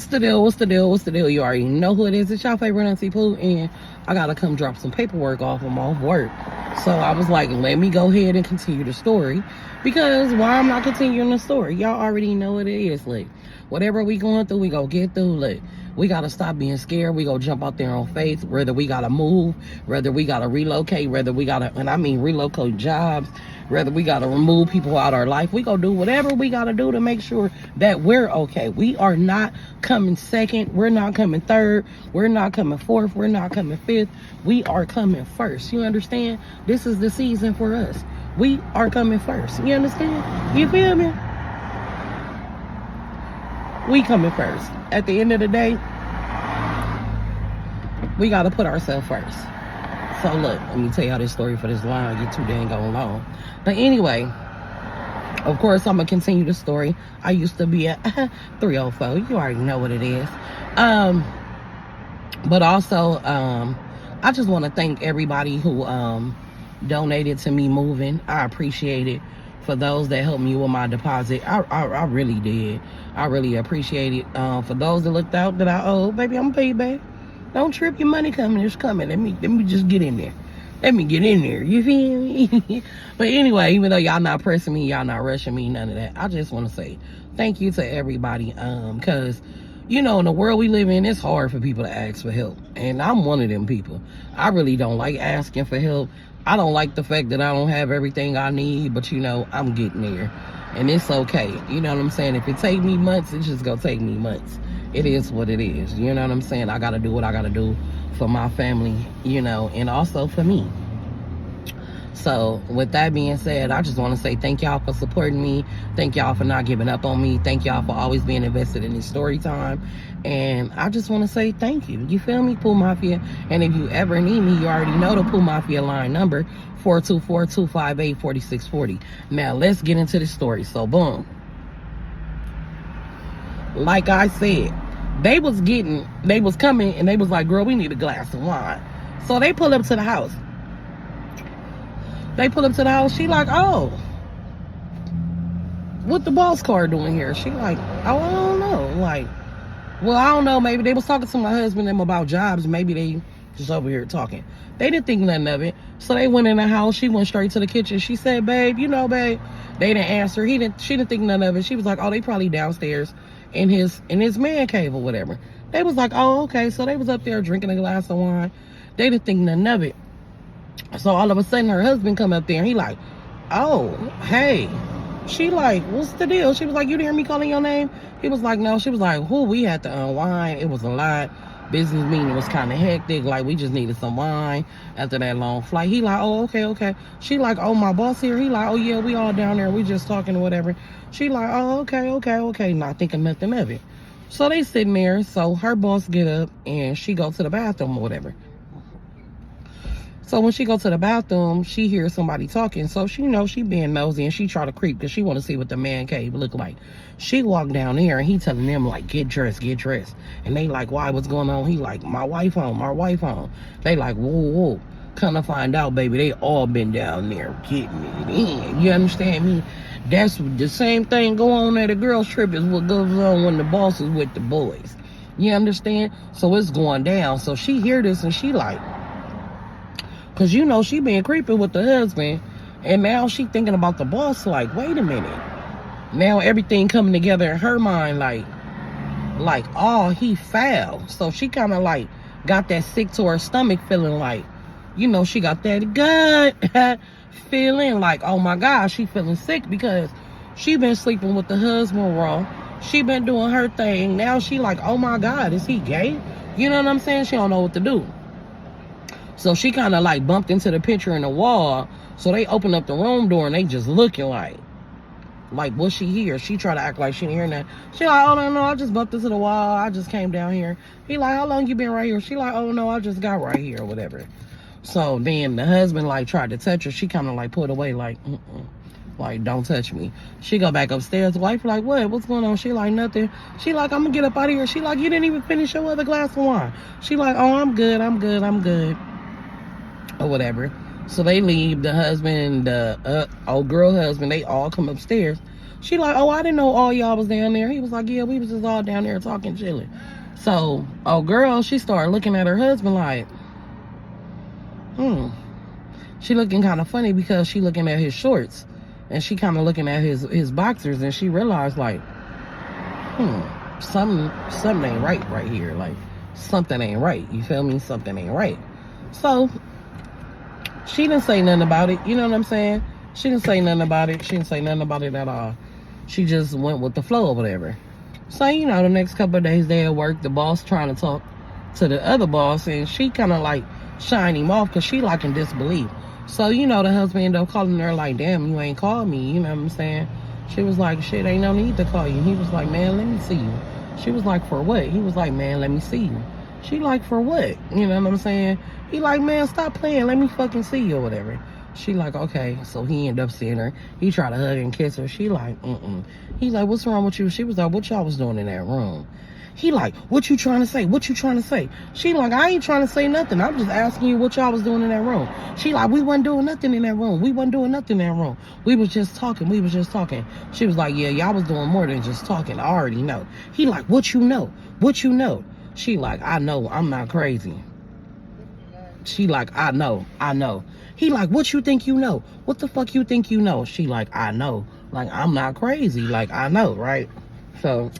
What's the deal? What's the deal? What's the deal? You already know who it is. It's your favorite Auntie Pooh, and I gotta come drop some paperwork off. I'm off work. So I was like, let me go ahead and continue the story. Because why I'm not continuing the story? Y'all already know what it is. Like, whatever we going through, we go get through. Like, we gotta stop being scared. We go jump out there on faith. Whether we gotta move, whether we gotta relocate, whether we gotta, and I mean relocate jobs, whether we gotta remove people out of our life, we go do whatever we gotta do to make sure that we're okay. We are not coming second. We're not coming third. We're not coming fourth. We're not coming fifth. We are coming first. You understand? This is the season for us. We are coming first. You understand? You feel me? We coming first. At the end of the day, we got to put ourselves first. So look, let me tell y'all this story for this line. Get too dang long. But anyway, of course, I'm going to continue the story. I used to be at 304. You already know what it is. But also, I just want to thank everybody who donated to me moving. I appreciate it. For those that helped me with my deposit, I really did. I really appreciate it. For those that looked out that I owe, baby, I'm paid back. Don't trip, your money coming. It's coming. Let me just get in there. Let me get in there. You feel me? But anyway, even though y'all not pressing me, y'all not rushing me, none of that, I just want to say thank you to everybody. Because, you know, in the world we live in, it's hard for people to ask for help. And I'm one of them people. I really don't like asking for help. I don't like the fact that I don't have everything I need, but, you know, I'm getting there. And it's okay. You know what I'm saying? If it take me months, it's just going to take me months. It is what it is. You know what I'm saying? I got to do what I got to do for my family, you know, and also for me. So with that being said, I just want to say thank y'all for supporting me. Thank y'all for not giving up on me. Thank y'all for always being invested in this story time. And I just want to say thank you. You feel me, Pooh Mafia? And if you ever need me, you already know the Pooh Mafia line number, 424-258-4640. Now let's get into the story. So boom. Like I said, they was coming and they was like, girl, we need a glass of wine. So they pull up to the house. She like, oh, what the boss car doing here? She like, oh, I don't know. Like, well, I don't know. Maybe they was talking to my husband and them about jobs. Maybe they just over here talking. They didn't think nothing of it. So they went in the house. She went straight to the kitchen. She said, babe, you know, babe. They didn't answer. She didn't think nothing of it. She was like, oh, they probably downstairs in his man cave or whatever. They was like, oh, okay. So they was up there drinking a glass of wine. They didn't think nothing of it. So all of a sudden her husband come up there and he like, oh, hey. She like, what's the deal? She was like, you didn't hear me calling your name? He was like, no. She was like, who? We had to unwind. It was a lot. Business meeting was kind of hectic. Like, we just needed some wine after that long flight. He like, oh, okay. She like, oh, my boss here. He like, oh, yeah, we all down there. We just talking or whatever. She like, oh, okay. Not thinking nothing of it. So they sitting there. So her boss get up and she go to the bathroom or whatever. So when she go to the bathroom, she hears somebody talking. So she knows she being nosy and she try to creep because she want to see what the man cave look like. She walked down there and he telling them like, get dressed. And they like, why, what's going on? He like, my wife home. They like, whoa. Come to find out, baby, they all been down there getting it in. You understand me? That's the same thing go on at a girl's trip is what goes on when the boss is with the boys. You understand? So it's going down. So she hear this and she like, because, you know, she been creeping with the husband. And now she thinking about the boss like, wait a minute. Now everything coming together in her mind like, oh, he foul. So she kind of like got that sick to her stomach feeling like, you know, she got that gut feeling like, oh my gosh, she feeling sick because she been sleeping with the husband raw. She been doing her thing. Now she like, oh my God, is he gay? You know what I'm saying? She don't know what to do. So she kind of like bumped into the picture in the wall. So they opened up the room door and they just looking like what she hear? She try to act like she didn't hear that. She like, oh no, I just bumped into the wall. I just came down here. He like, how long you been right here? She like, oh no, I just got right here or whatever. So then the husband like tried to touch her. She kind of like pulled away like, like, don't touch me. She go back upstairs. The wife like, what's going on? She like, nothing. She like, I'm gonna get up out of here. She like, you didn't even finish your other glass of wine. She like, oh, I'm good. Or whatever. So they leave. The husband, the old girl husband, they all come upstairs. She like, oh, I didn't know all y'all was down there. He was like, yeah, we was just all down there talking, chilling. So, oh girl, she started looking at her husband like, She looking kind of funny because she looking at his shorts. And she kind of looking at his boxers. And she realized like, something ain't right here. Like, something ain't right. You feel me? Something ain't right. So, she didn't say nothing about it. You know what I'm saying? She didn't say nothing about it. She didn't say nothing about it at all. She just went with the flow or whatever. So, you know, the next couple of days they at work, the boss trying to talk to the other boss, and she kind of like shine him off because she like in disbelief. So, you know, the husband ended up calling her like, damn, you ain't called me. You know what I'm saying? She was like, shit, ain't no need to call you. He was like, man, let me see you. She was like, for what? He was like, man, let me see you. She like, for what? You know what I'm saying? He like, man, stop playing. Let me fucking see you or whatever. She like, okay. So he ended up seeing her. He tried to hug and kiss her. She like, He's like, what's wrong with you? She was like, what y'all was doing in that room? He like, what you trying to say? What you trying to say? She like, I ain't trying to say nothing. I'm just asking you what y'all was doing in that room. She like, we wasn't doing nothing in that room. We wasn't doing nothing in that room. We was just talking. We was just talking. She was like, yeah, y'all was doing more than just talking. I already know. He like, what you know? What you know? She like, I know. I'm not crazy. She like, I know. He like, what you think you know? What the fuck you think you know? She like, I know. Like, I'm not crazy. Like, I know, right? So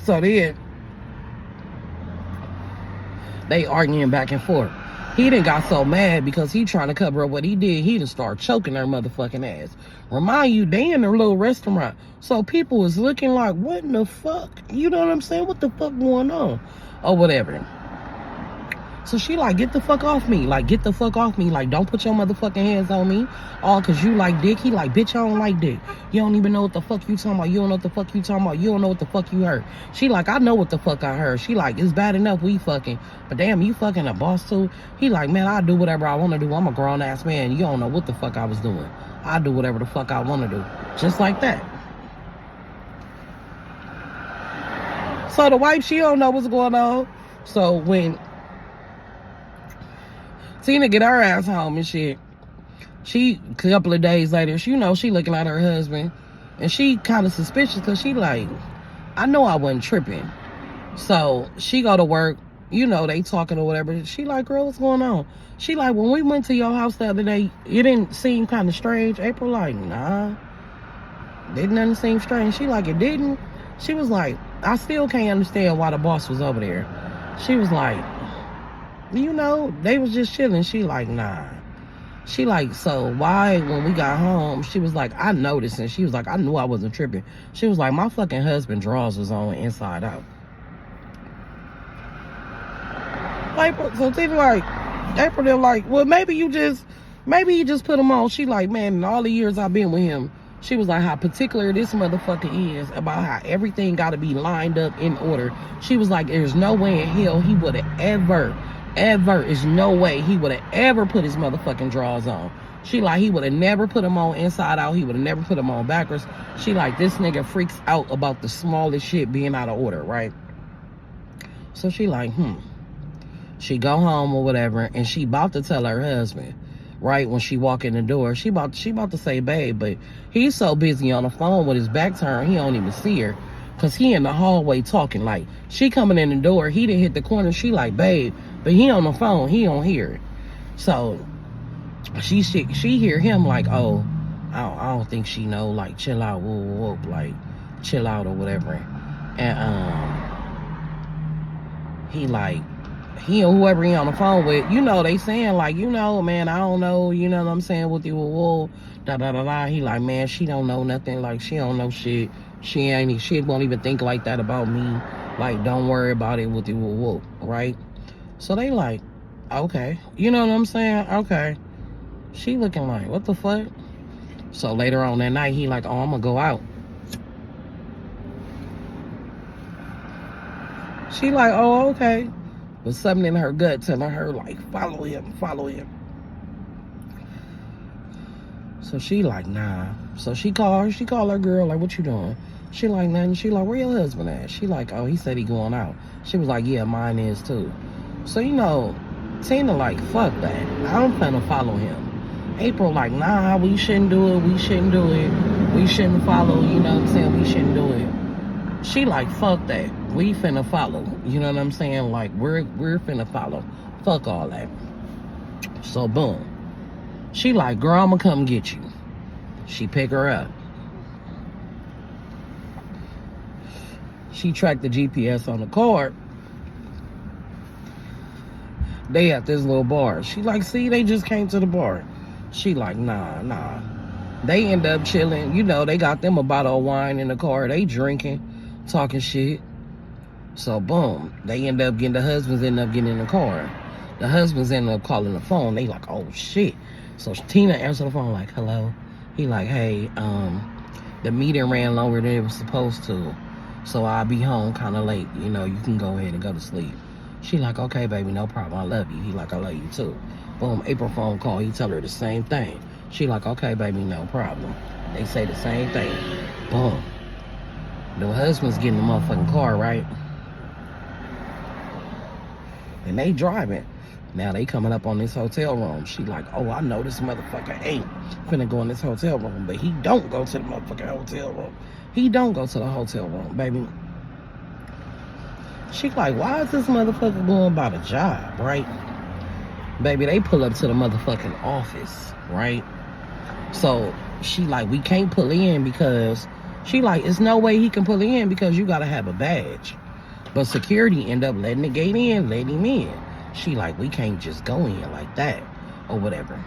then they arguing back and forth. He done got so mad because he trying to cover up what he did. He done start choking her motherfucking ass. Remind you, they in their little restaurant. So people was looking like, what in the fuck? You know what I'm saying? What the fuck going on? Or whatever. So she like, get the fuck off me. Like, get the fuck off me. Like, don't put your motherfucking hands on me. All because you like dick. He like, bitch, I don't like dick. You don't even know what the fuck you talking about. You don't know what the fuck you talking about. You don't know what the fuck you heard. She like, I know what the fuck I heard. She like, it's bad enough we fucking. But damn, you fucking a boss too? He like, man, I do whatever I want to do. I'm a grown-ass man. You don't know what the fuck I was doing. I do whatever the fuck I want to do. Just like that. So the wife, she don't know what's going on. So when Tina get her ass home and shit, she, a couple of days later, she, you know, she looking at her husband, and she kind of suspicious because she like, I know I wasn't tripping. So she go to work, you know, they talking or whatever. She like, girl, what's going on? She like, when we went to your house the other day, it didn't seem kind of strange. April like, nah, didn't nothing seem strange. She like, it didn't. She was like, I still can't understand why the boss was over there. She was like, you know, they was just chilling. She like, nah. She like, so why, when we got home, she was like, I noticed. And she was like, I knew I wasn't tripping. She was like, my fucking husband drawers was on inside out. Like, so Tina like, April, they're like, well, maybe you just put him on. She like, man, in all the years I've been with him, she was like, how particular this motherfucker is about how everything got to be lined up in order. She was like, there's no way in hell he would have ever is no way he would have ever put his motherfucking drawers on. She like, he would have never put them on inside out. He would have never put them on backwards. She like, this nigga freaks out about the smallest shit being out of order, right? So she like, She go home or whatever, and she about to tell her husband, right, when she walk in the door, she about to say, babe, but he's so busy on the phone with his back turned, he don't even see her. Cause he in the hallway talking, like, she coming in the door, he didn't hit the corner, she like, babe, but he on the phone, he don't hear it. So she hear him like, oh, I don't think she know, like, chill out, whoop, like, chill out or whatever. And he like, he or whoever he on the phone with, you know, they saying like, you know, man, I don't know, you know what I'm saying, with you, whoa, da da da da. He like, man, she don't know nothing, like, she don't know shit. She won't even think like that about me. Like, don't worry about it with you, whoa, right? So they like, okay, you know what I'm saying? Okay. She looking like, what the fuck? So later on that night, he like, oh, I'm gonna go out. She like, oh, okay. But something in her gut telling her, like, follow him. So she like, nah. So she call her girl, like, what you doing? She like, nothing. She like, where your husband at? She like, oh, he said he going out. She was like, yeah, mine is too. So, you know, Tina like, fuck that. I don't plan to follow him. April like, nah, we shouldn't do it. We shouldn't do it. We shouldn't follow. You know what I'm saying? We shouldn't do it. She like, fuck that. We finna follow. You know what I'm saying? Like, we're finna follow. Fuck all that. So boom. She like, girl, I'ma come get you. She pick her up. She tracked the GPS on the car. They at this little bar. She like, see, they just came to the bar. She like, nah. They end up chilling. You know, they got them a bottle of wine in the car. They drinking, talking shit. So boom, they end up getting, the husbands end up getting in the car. The husbands end up calling the phone. They like, oh shit. So Tina answered the phone like, hello. He like, hey, the meeting ran longer than it was supposed to. So I'll be home kind of late. You know, you can go ahead and go to sleep. She like, okay, baby, no problem. I love you. He like, I love you too. Boom, April phone call. He tell her the same thing. She like, okay, baby, no problem. They say the same thing. Boom. The husband's getting the motherfucking car, right? And they driving. Now they coming up on this hotel room. She like, oh, I know this motherfucker ain't finna go in this hotel room, but he don't go to the motherfucking hotel room. He don't go to the hotel room, baby. She like, why is this motherfucker going about a job, right? Baby, they pull up to the motherfucking office, right? So she like, we can't pull in because, she like, it's no way he can pull in because you gotta have a badge. But security end up letting the gate in, letting him in. She like, we can't just go in like that or whatever.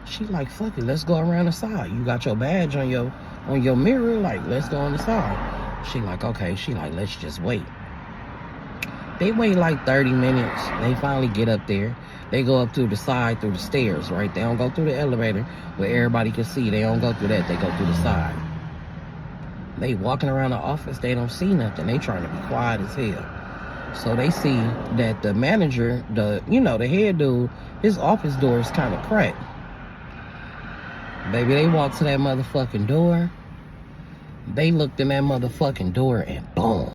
She like, fuck it, let's go around the side. You got your badge on your mirror, like, let's go on the side. She like, okay. She like, let's just wait. They wait like 30 minutes. They finally get up there. They go up through the side, through the stairs, right? They don't go through the elevator where everybody can see. They don't go through that. They go through the side. They walking around the office. They don't see nothing. They trying to be quiet as hell. So they see that the manager, the head dude, his office door is kind of cracked. Baby, they walked to that motherfucking door. They looked in that motherfucking door and boom.